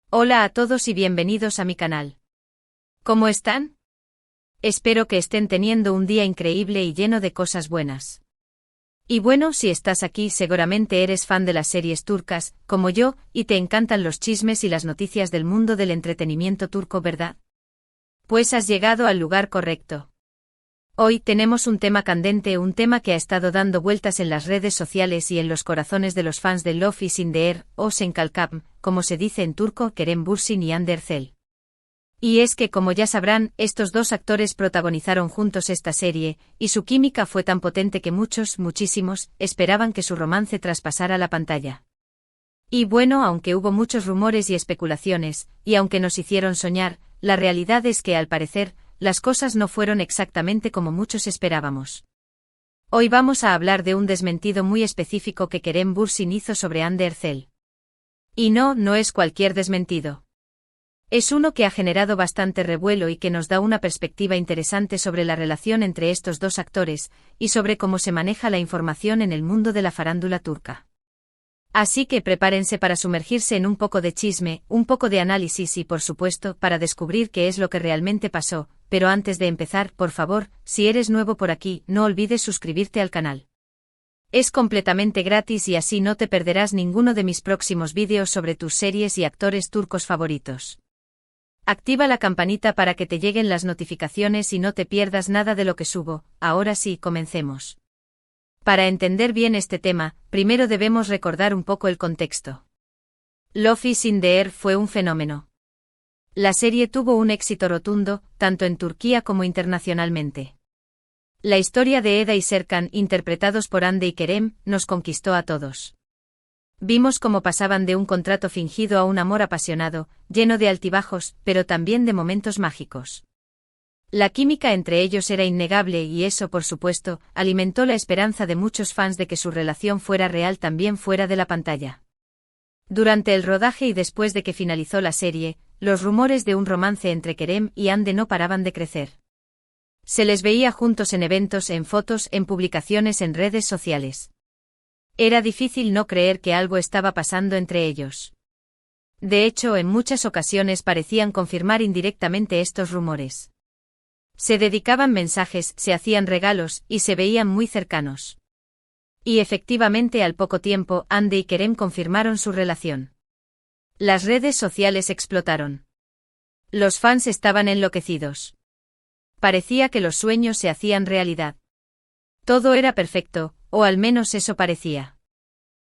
Hola a todos y bienvenidos a mi canal. ¿Cómo están? Espero que estén teniendo un día increíble y lleno de cosas buenas. Y bueno, si estás aquí seguramente eres fan de las series turcas, como yo, y te encantan los chismes y las noticias del mundo del entretenimiento turco, ¿verdad? Pues has llegado al lugar correcto. Hoy tenemos un tema candente, un tema que ha estado dando vueltas en las redes sociales y en los corazones de los fans de Love is in the Air, o Senkalkam, como se dice en turco, Kerem Bürsin y Hande Erçel. Y es que, como ya sabrán, estos dos actores protagonizaron juntos esta serie, y su química fue tan potente que muchísimos, esperaban que su romance traspasara la pantalla. Y bueno, aunque hubo muchos rumores y especulaciones, y aunque nos hicieron soñar, la realidad es que, al parecer, las cosas no fueron exactamente como muchos esperábamos. Hoy vamos a hablar de un desmentido muy específico que Kerem Bürsin hizo sobre Hande Erçel. Y no es cualquier desmentido. Es uno que ha generado bastante revuelo y que nos da una perspectiva interesante sobre la relación entre estos dos actores, y sobre cómo se maneja la información en el mundo de la farándula turca. Así que prepárense para sumergirse en un poco de chisme, un poco de análisis y, por supuesto, para descubrir qué es lo que realmente pasó, pero antes de empezar, por favor, si eres nuevo por aquí, no olvides suscribirte al canal. Es completamente gratis y así no te perderás ninguno de mis próximos vídeos sobre tus series y actores turcos favoritos. Activa la campanita para que te lleguen las notificaciones y no te pierdas nada de lo que subo. Ahora sí, comencemos. Para entender bien este tema, primero debemos recordar un poco el contexto. Love is in the Air fue un fenómeno. La serie tuvo un éxito rotundo, tanto en Turquía como internacionalmente. La historia de Eda y Serkan, interpretados por Hande y Kerem, nos conquistó a todos. Vimos cómo pasaban de un contrato fingido a un amor apasionado, lleno de altibajos, pero también de momentos mágicos. La química entre ellos era innegable y eso, por supuesto, alimentó la esperanza de muchos fans de que su relación fuera real también fuera de la pantalla. Durante el rodaje y después de que finalizó la serie, los rumores de un romance entre Kerem y Hande no paraban de crecer. Se les veía juntos en eventos, en fotos, en publicaciones en redes sociales. Era difícil no creer que algo estaba pasando entre ellos. De hecho, en muchas ocasiones parecían confirmar indirectamente estos rumores. Se dedicaban mensajes, se hacían regalos, y se veían muy cercanos. Y efectivamente al poco tiempo, Hande y Kerem confirmaron su relación. Las redes sociales explotaron. Los fans estaban enloquecidos. Parecía que los sueños se hacían realidad. Todo era perfecto, o al menos eso parecía.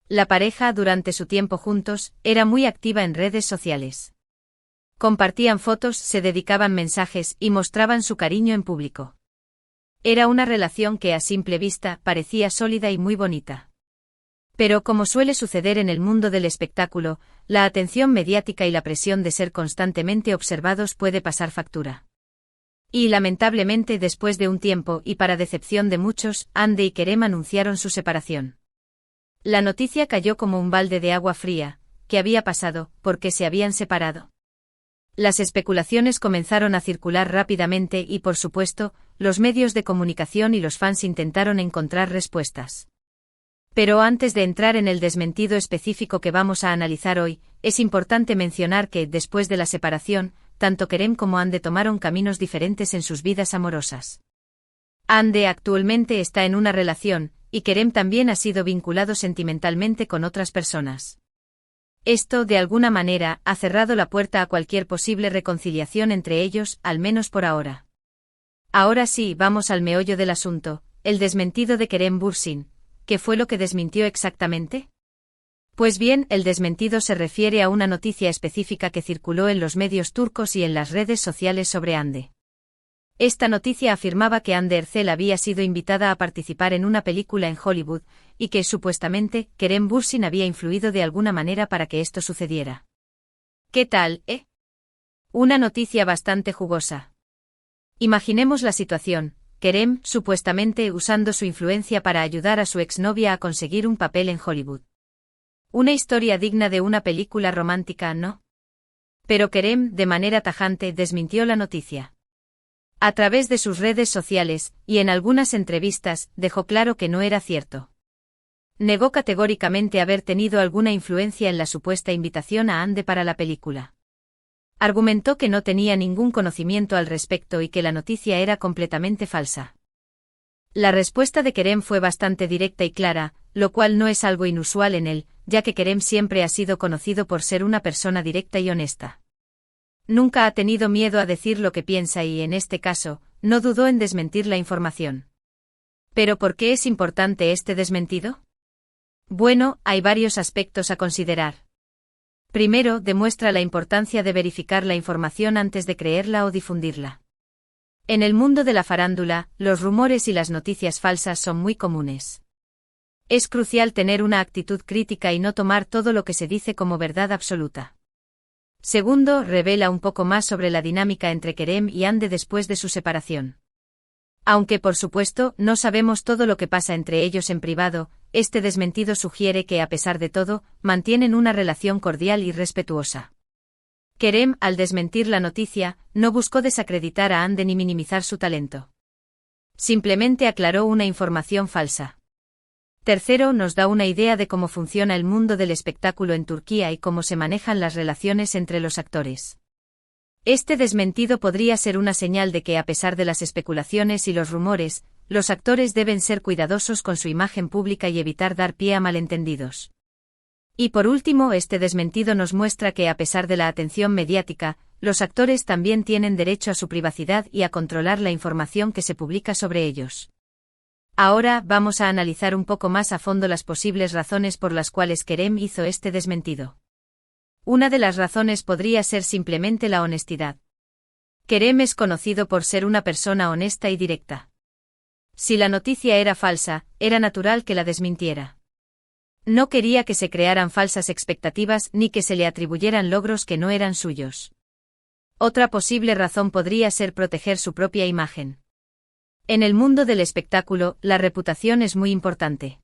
La pareja, durante su tiempo juntos, era muy activa en redes sociales. Compartían fotos, se dedicaban mensajes y mostraban su cariño en público. Era una relación que a simple vista parecía sólida y muy bonita. Pero como suele suceder en el mundo del espectáculo, la atención mediática y la presión de ser constantemente observados puede pasar factura. Y lamentablemente después de un tiempo y para decepción de muchos, Hande y Kerem anunciaron su separación. La noticia cayó como un balde de agua fría. ¿Qué había pasado? ¿Por qué se habían separado? Las especulaciones comenzaron a circular rápidamente y, por supuesto, los medios de comunicación y los fans intentaron encontrar respuestas. Pero antes de entrar en el desmentido específico que vamos a analizar hoy, es importante mencionar que, después de la separación, tanto Kerem como Hande tomaron caminos diferentes en sus vidas amorosas. Hande actualmente está en una relación, y Kerem también ha sido vinculado sentimentalmente con otras personas. Esto, de alguna manera, ha cerrado la puerta a cualquier posible reconciliación entre ellos, al menos por ahora. Ahora sí, vamos al meollo del asunto, el desmentido de Kerem Bürsin. ¿Qué fue lo que desmintió exactamente? Pues bien, el desmentido se refiere a una noticia específica que circuló en los medios turcos y en las redes sociales sobre Hande. Esta noticia afirmaba que Hande Erçel había sido invitada a participar en una película en Hollywood, y que, supuestamente, Kerem Bürsin había influido de alguna manera para que esto sucediera. ¿Qué tal, eh? Una noticia bastante jugosa. Imaginemos la situación. Kerem, supuestamente usando su influencia para ayudar a su exnovia a conseguir un papel en Hollywood. Una historia digna de una película romántica, ¿no? Pero Kerem, de manera tajante, desmintió la noticia. A través de sus redes sociales, y en algunas entrevistas, dejó claro que no era cierto. Negó categóricamente haber tenido alguna influencia en la supuesta invitación a Hande para la película. Argumentó que no tenía ningún conocimiento al respecto y que la noticia era completamente falsa. La respuesta de Kerem fue bastante directa y clara, lo cual no es algo inusual en él, ya que Kerem siempre ha sido conocido por ser una persona directa y honesta. Nunca ha tenido miedo a decir lo que piensa y, en este caso, no dudó en desmentir la información. ¿Pero por qué es importante este desmentido? Bueno, hay varios aspectos a considerar. Primero, demuestra la importancia de verificar la información antes de creerla o difundirla. En el mundo de la farándula, los rumores y las noticias falsas son muy comunes. Es crucial tener una actitud crítica y no tomar todo lo que se dice como verdad absoluta. Segundo, revela un poco más sobre la dinámica entre Kerem y Hande después de su separación. Aunque por supuesto no sabemos todo lo que pasa entre ellos en privado, este desmentido sugiere que a pesar de todo, mantienen una relación cordial y respetuosa. Kerem, al desmentir la noticia, no buscó desacreditar a Hande ni minimizar su talento. Simplemente aclaró una información falsa. Tercero, nos da una idea de cómo funciona el mundo del espectáculo en Turquía y cómo se manejan las relaciones entre los actores. Este desmentido podría ser una señal de que, a pesar de las especulaciones y los rumores, los actores deben ser cuidadosos con su imagen pública y evitar dar pie a malentendidos. Y por último, este desmentido nos muestra que, a pesar de la atención mediática, los actores también tienen derecho a su privacidad y a controlar la información que se publica sobre ellos. Ahora vamos a analizar un poco más a fondo las posibles razones por las cuales Kerem hizo este desmentido. Una de las razones podría ser simplemente la honestidad. Kerem es conocido por ser una persona honesta y directa. Si la noticia era falsa, era natural que la desmintiera. No quería que se crearan falsas expectativas ni que se le atribuyeran logros que no eran suyos. Otra posible razón podría ser proteger su propia imagen. En el mundo del espectáculo, la reputación es muy importante.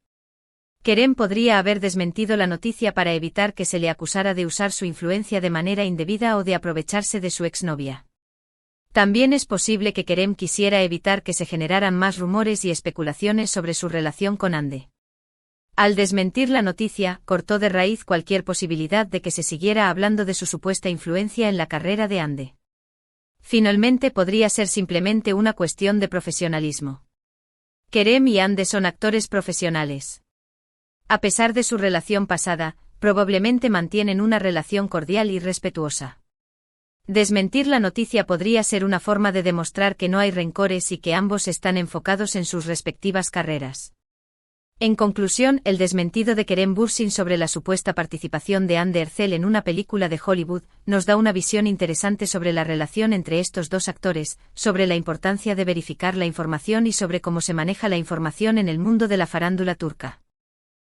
Kerem podría haber desmentido la noticia para evitar que se le acusara de usar su influencia de manera indebida o de aprovecharse de su exnovia. También es posible que Kerem quisiera evitar que se generaran más rumores y especulaciones sobre su relación con Hande. Al desmentir la noticia, cortó de raíz cualquier posibilidad de que se siguiera hablando de su supuesta influencia en la carrera de Hande. Finalmente podría ser simplemente una cuestión de profesionalismo. Kerem y Hande son actores profesionales. A pesar de su relación pasada, probablemente mantienen una relación cordial y respetuosa. Desmentir la noticia podría ser una forma de demostrar que no hay rencores y que ambos están enfocados en sus respectivas carreras. En conclusión, el desmentido de Kerem Bürsin sobre la supuesta participación de Hande Erçel en una película de Hollywood nos da una visión interesante sobre la relación entre estos dos actores, sobre la importancia de verificar la información y sobre cómo se maneja la información en el mundo de la farándula turca.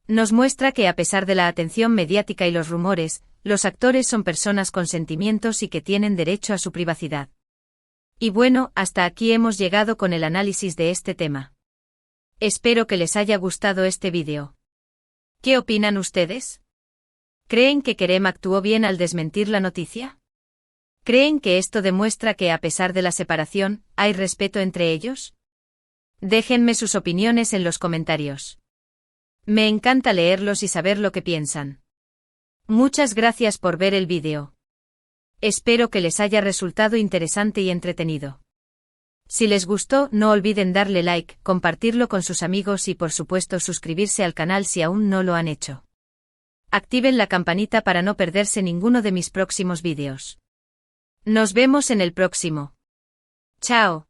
Nos muestra que, a pesar de la atención mediática y los rumores, los actores son personas con sentimientos y que tienen derecho a su privacidad. Y bueno, hasta aquí hemos llegado con el análisis de este tema. Espero que les haya gustado este vídeo. ¿Qué opinan ustedes? ¿Creen que Kerem actuó bien al desmentir la noticia? ¿Creen que esto demuestra que, a pesar de la separación, hay respeto entre ellos? Déjenme sus opiniones en los comentarios. Me encanta leerlos y saber lo que piensan. Muchas gracias por ver el vídeo. Espero que les haya resultado interesante y entretenido. Si les gustó, no olviden darle like, compartirlo con sus amigos y por supuesto suscribirse al canal si aún no lo han hecho. Activen la campanita para no perderse ninguno de mis próximos vídeos. Nos vemos en el próximo. Chao.